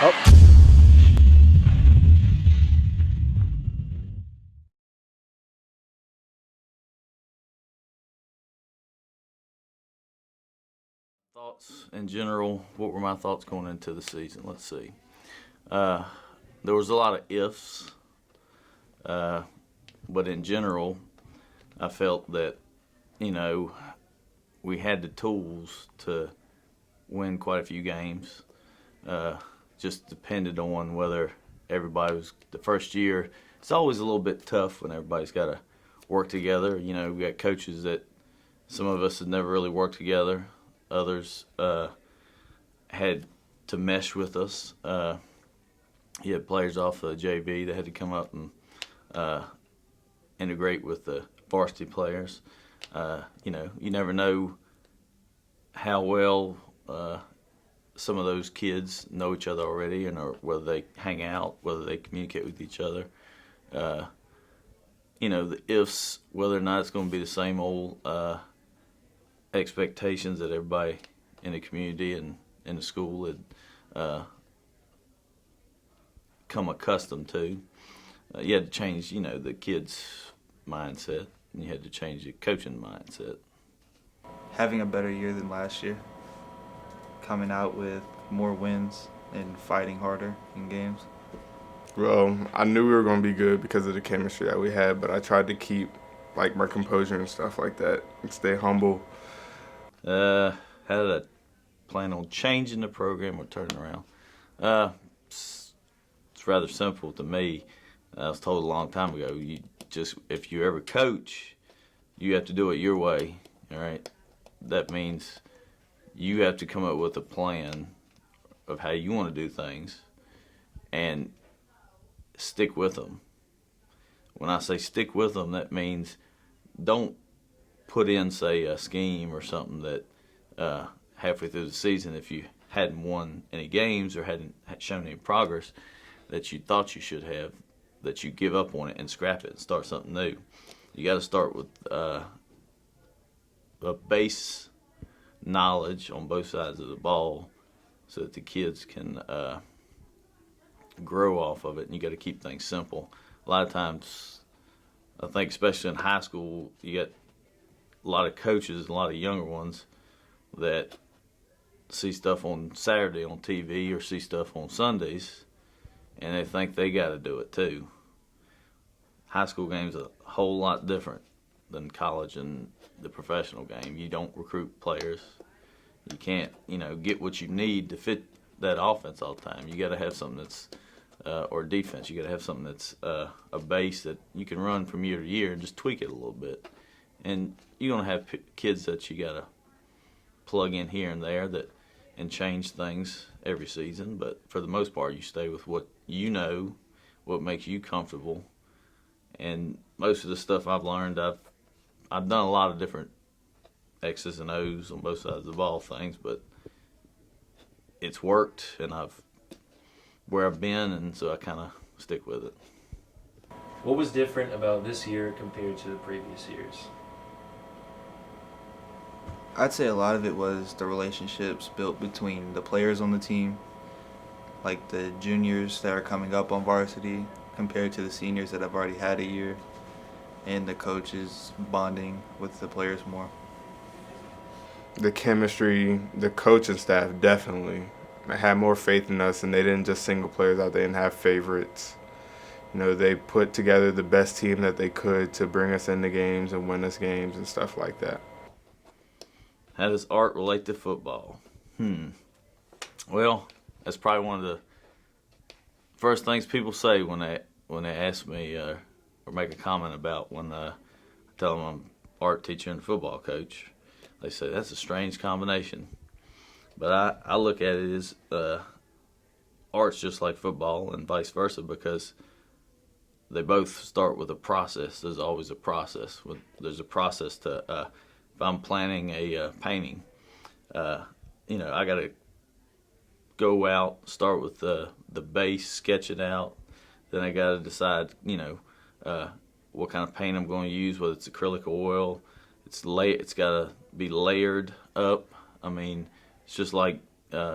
Oh. Thoughts in general. What were my thoughts going into the season? Let's see. Uh, there was a lot of ifs, uh, but in general, I felt that we had the tools to win quite a few games. Uh, just depended on whether everybody was the first year. It's always a little bit tough when everybody's got to work together. We got coaches that some of us had never really worked together. Others had to mesh with us. You had players off the JV that had to come up and integrate with the varsity players. You never know how well some of those kids know each other already, and or whether they hang out, whether they communicate with each other. The ifs, whether or not it's going to be the same old expectations that everybody in the community and in the school had come accustomed to. You had to change, the kids' mindset, and you had to change the coaching mindset. Having a better year than last year, coming out with more wins and fighting harder in games. Well, I knew we were going to be good because of the chemistry that we had, but I tried to keep my composure and stuff like that and stay humble. How did I plan on changing the program or turning around? It's rather simple to me. I was told a long time ago, if you ever coach, you have to do it your way, all right? That means you have to come up with a plan of how you want to do things and stick with them. When I say stick with them, that means don't put in, say, a scheme or something that halfway through the season, if you hadn't won any games or hadn't shown any progress that you thought you should have, that you give up on it and scrap it and start something new. You got to start with a base knowledge on both sides of the ball so that the kids can grow off of it, and you got to keep things simple. A lot of times, I think especially in high school, you get a lot of coaches, a lot of younger ones that see stuff on Saturday on TV or see stuff on Sundays, and they think they got to do it too. High school game's a whole lot different than college and the professional game. You don't recruit players. You can't, get what you need to fit that offense all the time. You got to have something that's, or defense. You got to have something that's a base that you can run from year to year and just tweak it a little bit. And you're gonna have kids that you got to plug in here and there and change things every season. But for the most part, you stay with what you know, what makes you comfortable. And most of the stuff I've learned, I've done a lot of different X's and O's on both sides of the ball things, but it's worked, and where I've been, and so I kind of stick with it. What was different about this year compared to the previous years? I'd say a lot of it was the relationships built between the players on the team, like the juniors that are coming up on varsity compared to the seniors that have already had a year, and the coaches bonding with the players more. The chemistry, the coaching staff definitely had more faith in us, and they didn't just single players out. They didn't have favorites. They put together the best team that they could to bring us into games and win us games and stuff like that. How does art relate to football? Well, that's probably one of the first things people say when they ask me or make a comment about when I tell them I'm art teacher and football coach. They say that's a strange combination. But I look at it as art's just like football and vice versa, because they both start with a process. There's always a process. There's a process to, if I'm planning a painting, I got to go out, start with the base, sketch it out. Then I got to decide, what kind of paint I'm going to use, whether it's acrylic or oil. It's got to be layered up. I mean, it's just like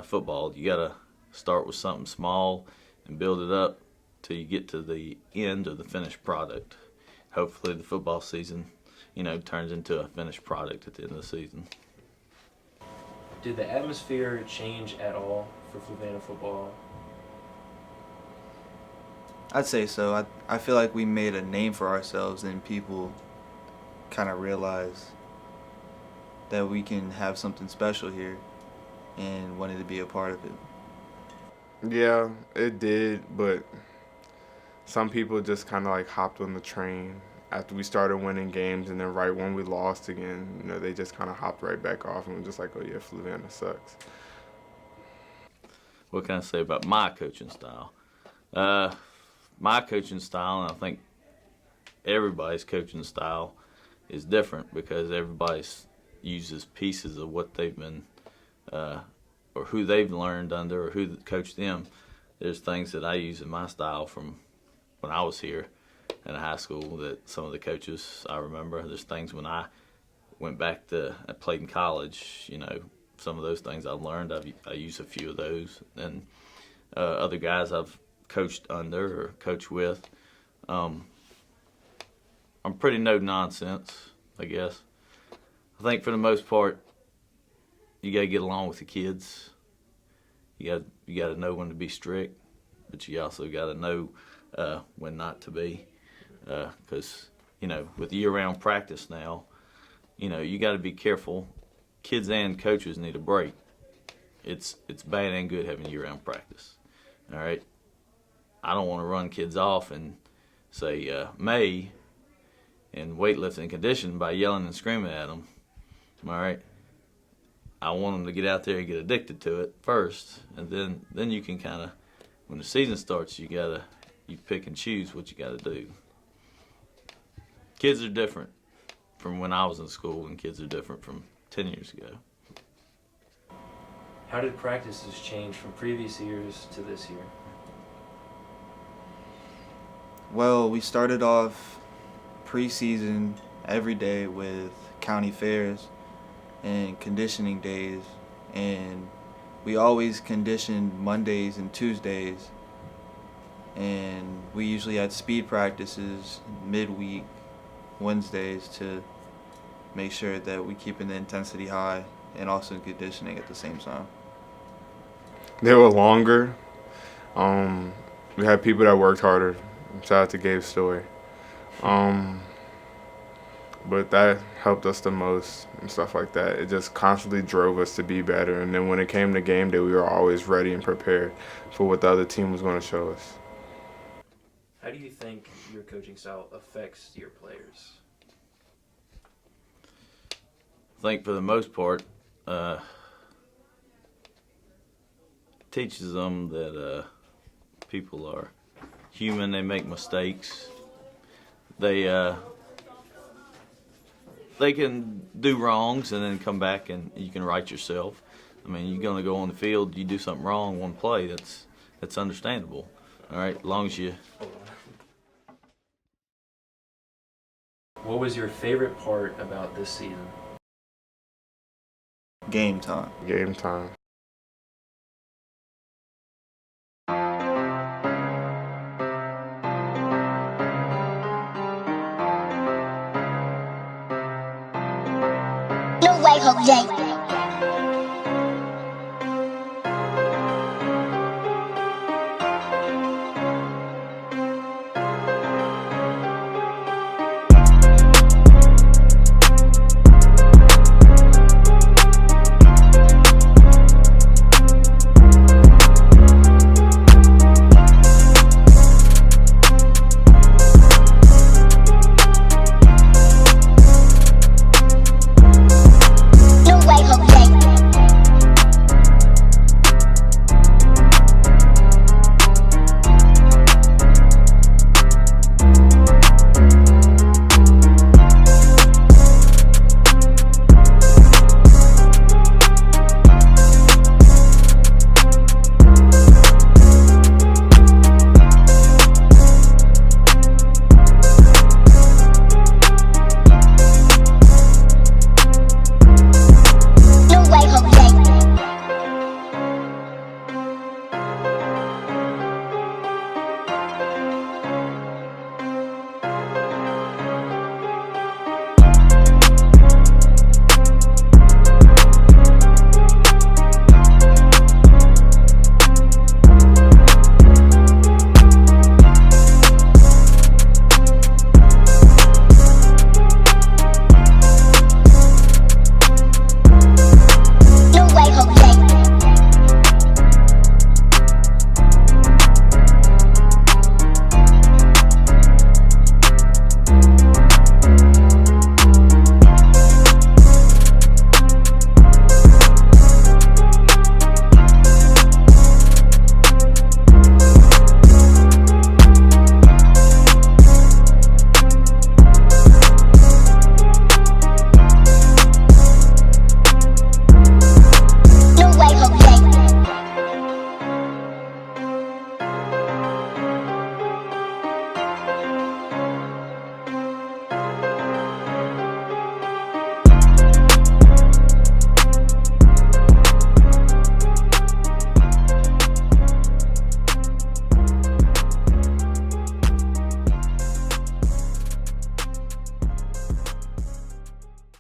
football. You got to start with something small and build it up till you get to the end of the finished product. Hopefully the football season, turns into a finished product at the end of the season. Did the atmosphere change at all for Fluvanna football? I'd say so. I feel like we made a name for ourselves, and people kind of realize that we can have something special here and wanted to be a part of it. Yeah, it did, but some people just kind of like hopped on the train after we started winning games, and then right when we lost again, they just kind of hopped right back off and were just like, oh yeah, Fluvanna sucks. What can I say about my coaching style? My coaching style, and I think everybody's coaching style, is different because everybody uses pieces of what they've been or who they've learned under or who coached them. There's things that I use in my style from when I was here in high school that some of the coaches I remember. There's things when I went back I played in college, some of those things I learned, I use a few of those. And other guys I've coached under or coached with, I'm pretty no nonsense, I guess. I think for the most part, you got to get along with the kids. You got to know when to be strict, but you also got to know when not to be. Because, with year-round practice now, you got to be careful. Kids and coaches need a break. It's bad and good having year-round practice. All right? I don't want to run kids off and say May in weightlifting and conditioning by yelling and screaming at them. All right? I want them to get out there and get addicted to it first, and then you can kind of, when the season starts, you pick and choose what you got to do. Kids are different from when I was in school, and kids are different from 10 years ago. How did practices change from previous years to this year? Well, we started off preseason every day with county fairs and conditioning days, and we always conditioned Mondays and Tuesdays, and we usually had speed practices midweek Wednesdays to make sure that we keeping the intensity high and also conditioning at the same time. They were longer. We had people that worked harder. Shout out to Gabe's story. But that helped us the most and stuff like that. It just constantly drove us to be better. And then when it came to game day, we were always ready and prepared for what the other team was going to show us. How do you think your coaching style affects your players? I think for the most part, teaches them that people are human. They make mistakes. They can do wrongs and then come back and you can right yourself. I mean, you're going to go on the field, you do something wrong one play, that's understandable. All right, as long as you. What was your favorite part about this season? Game time. Game time. No way, Hope Jake.